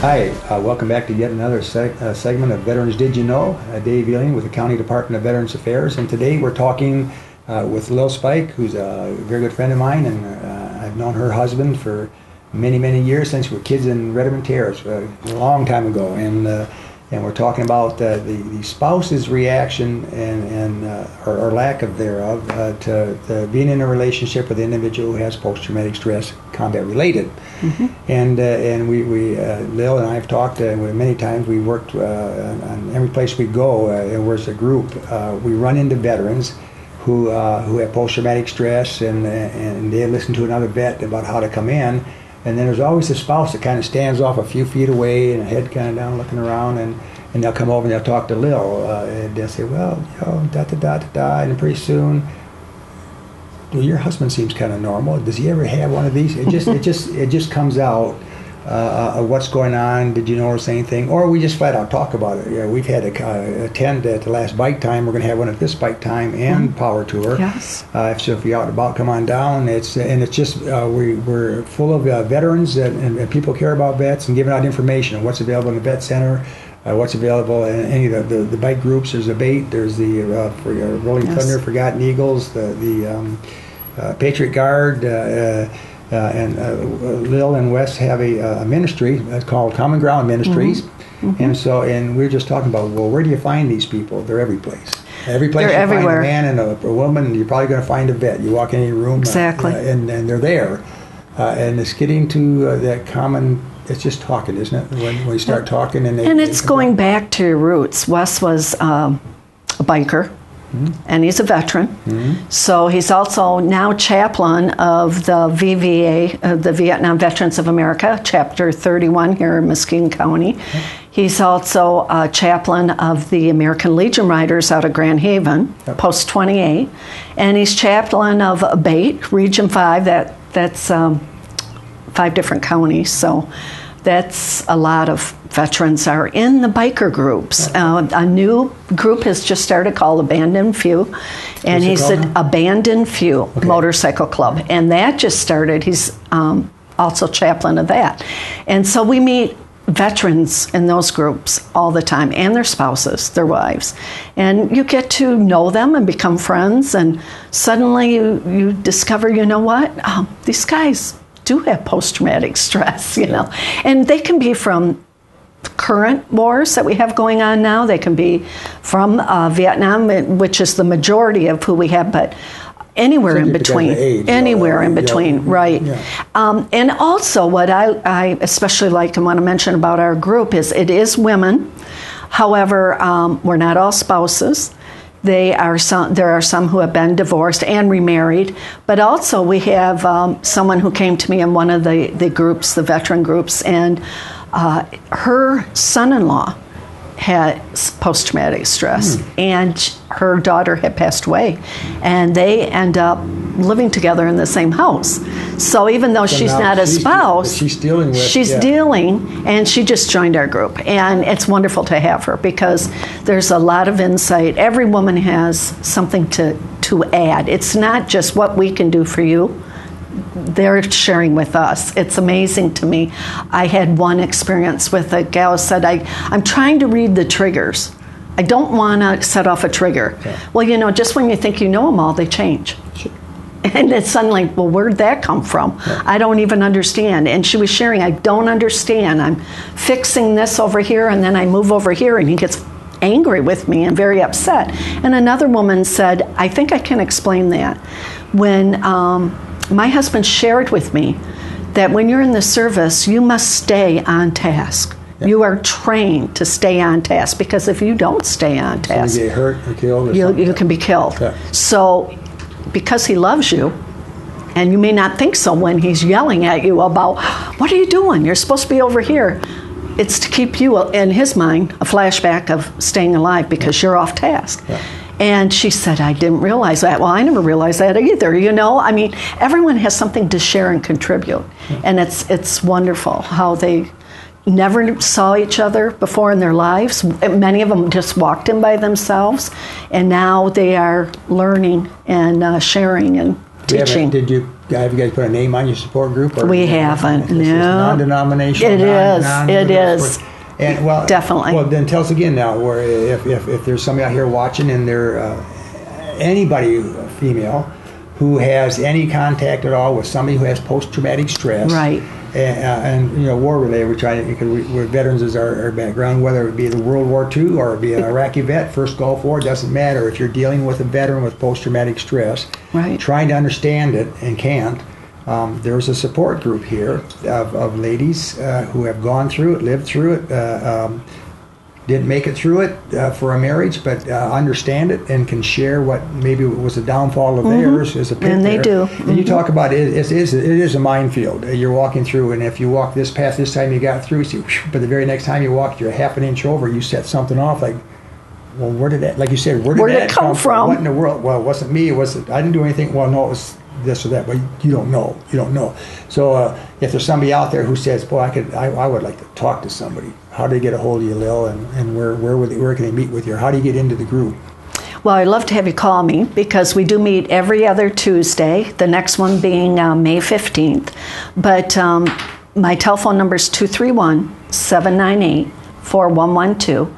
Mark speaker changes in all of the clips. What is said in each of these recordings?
Speaker 1: Hi, welcome back to yet another segment of Veterans Did You Know? Dave Eling with the County Department of Veterans Affairs, and today we're talking with Lil Spyke, who's a very good friend of mine, and I've known her husband for many, many years, since we were kids in Redmond Terrace, a long time ago, and we're talking about the spouse's reaction or lack of thereof to being in a relationship with an individual who has post-traumatic stress, combat-related. Mm-hmm. And we Lil and I have talked many times. We worked on every place we go, and we're as a group. We run into veterans who have post-traumatic stress, and they listen to another vet about how to come in. And then there's always a spouse that kind of stands off a few feet away and head kind of down looking around, and they'll come over and they'll talk to Lil, and they'll say, well, da-da-da-da-da, and pretty soon, well, your husband seems kind of normal. Does he ever have one of these? It just comes out of what's going on. Did you notice anything? Or we just flat out talk about it. Yeah, we've had to attend at the last bike time. We're going to have one at this bike time and power tour.
Speaker 2: Yes.
Speaker 1: So if you're out and about, come on down. It's just we're full of veterans and people care about vets and giving out information on what's available in the vet center. What's available in any of the bike groups. There's a bait. There's the for Rolling Thunder, Forgotten Eagles, the Patriot Guard, and Lil and Wes have a ministry called Common Ground Ministries. Mm-hmm. And we're just talking about, well, where do you find these people? They're every place. Every place
Speaker 2: they're
Speaker 1: you
Speaker 2: everywhere.
Speaker 1: Find a man and a woman, you're probably going to find a vet. You walk in any room,
Speaker 2: exactly,
Speaker 1: and they're there. And it's getting to that common. It's just talking, isn't it? When we start talking, and
Speaker 2: it's going back to your roots. Wes was a biker, and he's a veteran. Mm-hmm. So he's also now chaplain of the VVA, the Vietnam Veterans of America, Chapter 31 here in Muskegon County. Mm-hmm. He's also a chaplain of the American Legion Riders out of Grand Haven, Post 28, and he's chaplain of ABATE, Region 5. That's 5 different counties. So. That's a lot of veterans are in the biker groups. A new group has just started called Abandoned Few, and he's an Abandoned Few Motorcycle Club, and that just started. He's also chaplain of that, and so we meet veterans in those groups all the time, and their spouses, their wives, and you get to know them and become friends, and suddenly you discover, you know what, these guys do have post-traumatic stress, you know, and they can be from current wars that we have going on now. They can be from Vietnam, which is the majority of who we have, but anywhere in between, right? Yeah. And also, what I especially like and want to mention about our group is it is women. However, we're not all spouses. There are some who have been divorced and remarried, but also we have someone who came to me in one of the groups, the veteran groups, and her son-in-law had post-traumatic stress, and her daughter had passed away, and they end up living together in the same house. So even though she's not a spouse, she's dealing, and she just joined our group, and it's wonderful to have her because there's a lot of insight. Every woman has something to add. It's not just what we can do for you. They're sharing with us. It's amazing to me. I had one experience with a gal who said, I'm trying to read the triggers. I don't want to set off a trigger. Okay. Well, you know, just when you think you know them all, they change. Sure. And it's suddenly, well, where'd that come from? Yeah. I don't even understand. And she was sharing, I don't understand. I'm fixing this over here, and then I move over here, and he gets angry with me and very upset. And another woman said, I think I can explain that. When my husband shared with me that when you're in the service, you must stay on task. Yep. You are trained to stay on task, because if you don't stay on task,
Speaker 1: you get hurt or killed, or
Speaker 2: you can be killed. Yeah. So, because he loves you, and you may not think so when he's yelling at you about, what are you doing? You're supposed to be over here. It's to keep you, in his mind, a flashback of staying alive because you're off task. Yeah. And she said, I didn't realize that. Well, I never realized that either, you know? I mean, everyone has something to share and contribute. Yeah. And it's wonderful how they never saw each other before in their lives. Many of them just walked in by themselves. And now they are learning and sharing and teaching.
Speaker 1: Have you guys put a name on your support group? Or
Speaker 2: We haven't.
Speaker 1: It's
Speaker 2: No.
Speaker 1: non-denominational.
Speaker 2: It is.
Speaker 1: And well,
Speaker 2: Definitely.
Speaker 1: Well, then tell us again now, where if there's somebody out here watching and they're anybody female who has any contact at all with somebody who has post-traumatic stress,
Speaker 2: Right.
Speaker 1: And war related, we're trying to, because we're veterans is our background, whether it be the World War II or it be an Iraqi vet, first Gulf War, doesn't matter. If you're dealing with a veteran with post-traumatic stress,
Speaker 2: Right.
Speaker 1: trying to understand it and can't, there's a support group here of ladies who have gone through it, lived through it, didn't make it through it for a marriage, but understand it and can share what maybe was a downfall of theirs as a pit
Speaker 2: And they
Speaker 1: there.
Speaker 2: do.
Speaker 1: And you talk about it is a minefield. You're walking through, and if you walk this path this time you got through, you see, whew, but the very next time you walk, you're half an inch over, you set something off like, well, where did that, like you said, where did that
Speaker 2: come from?
Speaker 1: What in the world? Well, it wasn't me. I didn't do anything. Well, no, it was this or that, but you don't know. You don't know. So if there's somebody out there who says, "Boy, I would like to talk to somebody," how do they get a hold of you, Lil, and where can they meet with you? Or how do you get into the group?
Speaker 2: Well, I'd love to have you call me because we do meet every other Tuesday, the next one being May 15th. But my telephone number is 231-798-4112.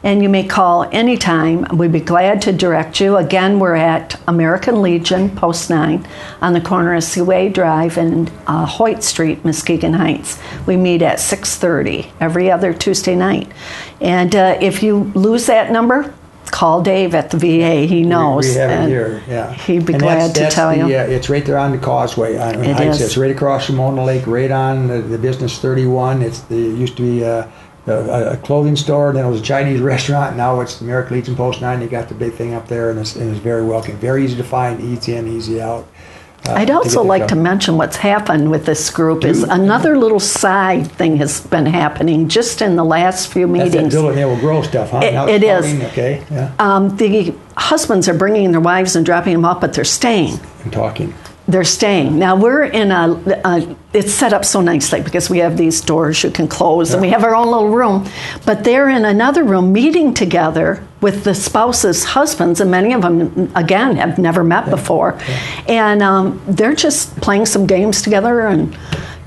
Speaker 2: And you may call anytime. We'd be glad to direct you. Again, we're at American Legion, Post 9, on the corner of Seaway Drive and Hoyt Street, Muskegon Heights. We meet at 6:30 every other Tuesday night. And if you lose that number, call Dave at the VA. He knows.
Speaker 1: We have it here, yeah.
Speaker 2: He'd be glad to tell you.
Speaker 1: It's right there on the causeway.
Speaker 2: It is.
Speaker 1: It's right across from Mona Lake, right on the Business 31. It used to be a clothing store, then it was a Chinese restaurant. Now it's the American Legion Post 9. You got the big thing up there, and it's very welcoming. Very easy to find, easy in, easy out.
Speaker 2: I'd also like to mention what's happened with this group is another little side thing has been happening just in the last few meetings.
Speaker 1: That's that Lilllian will grow stuff, huh?
Speaker 2: It is.
Speaker 1: Okay, yeah.
Speaker 2: The husbands are bringing their wives and dropping them off, but they're staying.
Speaker 1: And talking.
Speaker 2: They're staying. Now we're in it's set up so nicely because we have these doors you can close and we have our own little room, but they're in another room meeting together with the spouses' husbands, and many of them, again, have never met before. And they're just playing some games together and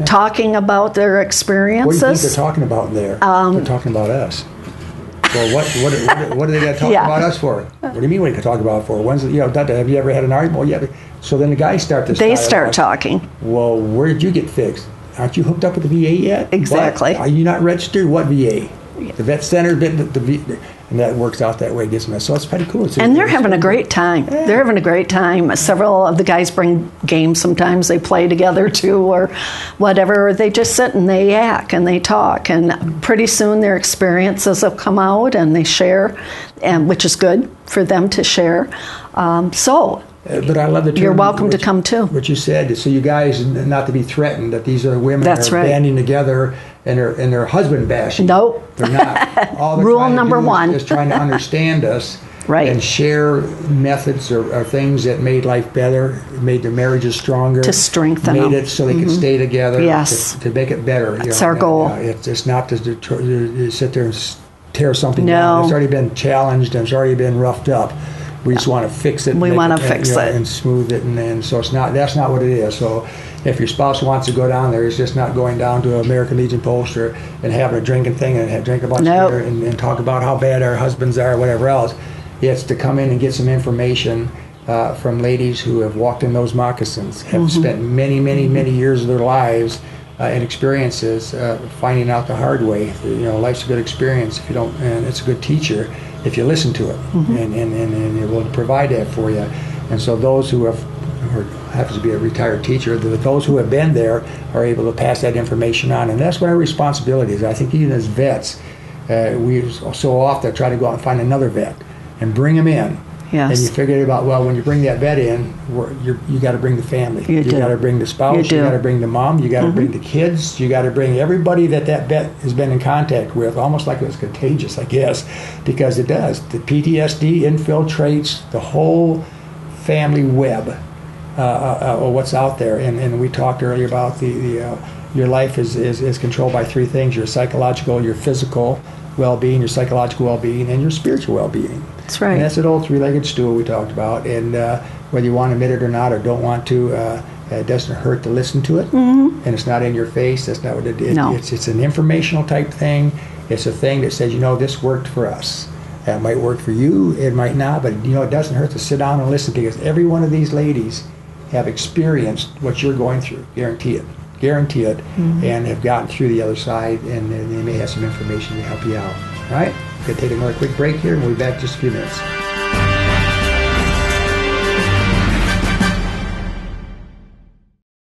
Speaker 2: talking about their experiences.
Speaker 1: What do you think they're talking about there? They're talking about us. Well, what are they going to talk about us for? What do you mean what are they talk about it for? Have you ever had an argument? Well, yeah. So then the guys start this.
Speaker 2: They start talking.
Speaker 1: Well, where did you get fixed? Aren't you hooked up with the VA yet?
Speaker 2: Exactly.
Speaker 1: What? Are you not registered? What VA? The vet center, and that works out that way. Gets messed. So it's pretty cool.
Speaker 2: And they're having a great time. Yeah. They're having a great time. Several of the guys bring games. Sometimes they play together too, or whatever. They just sit and they yak and they talk. And pretty soon their experiences will come out and they share, and which is good for them to share.
Speaker 1: But I love the term.
Speaker 2: You're welcome to come too.
Speaker 1: What you said, so you guys, not to be threatened, that these are women that are banding together and they're husband bashing.
Speaker 2: Nope.
Speaker 1: They're not. All they're
Speaker 2: Rule number one
Speaker 1: is trying to understand us
Speaker 2: right.
Speaker 1: and share methods or things that made life better, made their marriages stronger.
Speaker 2: To strengthen
Speaker 1: made
Speaker 2: them.
Speaker 1: It so they could stay together.
Speaker 2: Yes.
Speaker 1: To make it better.
Speaker 2: That's our goal.
Speaker 1: It's not to sit there and tear something down. It's already been challenged and it's already been roughed up. We just want to fix it.
Speaker 2: We want to fix it
Speaker 1: and smooth it, and so it's not. That's not what it is. So, if your spouse wants to go down there, it's just not going down to American Legion Post and having a drinking thing and drink a bunch of beer and talk about how bad our husbands are, or whatever else. It's to come in and get some information from ladies who have walked in those moccasins, have spent many, many, many years of their lives and experiences finding out the hard way. Life's a good experience if you don't, and it's a good teacher if you listen to it, and it will provide that for you. And so those who happens to be a retired teacher, those who have been there are able to pass that information on, and that's what our responsibility is. I think even as vets, we so often try to go out and find another vet and bring them in.
Speaker 2: Yes.
Speaker 1: And you figure about, well, when you bring that vet in, you got to bring the family. You got to bring the spouse. You got to bring the mom. You got to bring the kids. You got to bring everybody that vet has been in contact with, almost like it's contagious, I guess, because it does. The PTSD infiltrates the whole family web of what's out there. And we talked earlier about your life is controlled by three things: your psychological, your physical well-being, your psychological well-being, and your spiritual well-being.
Speaker 2: That's right.
Speaker 1: And that's that old three-legged stool we talked about. And whether you want to admit it or not, or don't want to, it doesn't hurt to listen to it. And it's not in your face. That's not what it is.
Speaker 2: No.
Speaker 1: It's an informational type thing. It's a thing that says, this worked for us. It might work for you, it might not, but it doesn't hurt to sit down and listen, because every one of these ladies have experienced what you're going through. Guarantee it, and have gotten through the other side, and they may have some information to help you out. All right, we're going to take another quick break here, and we'll be back in just a few minutes.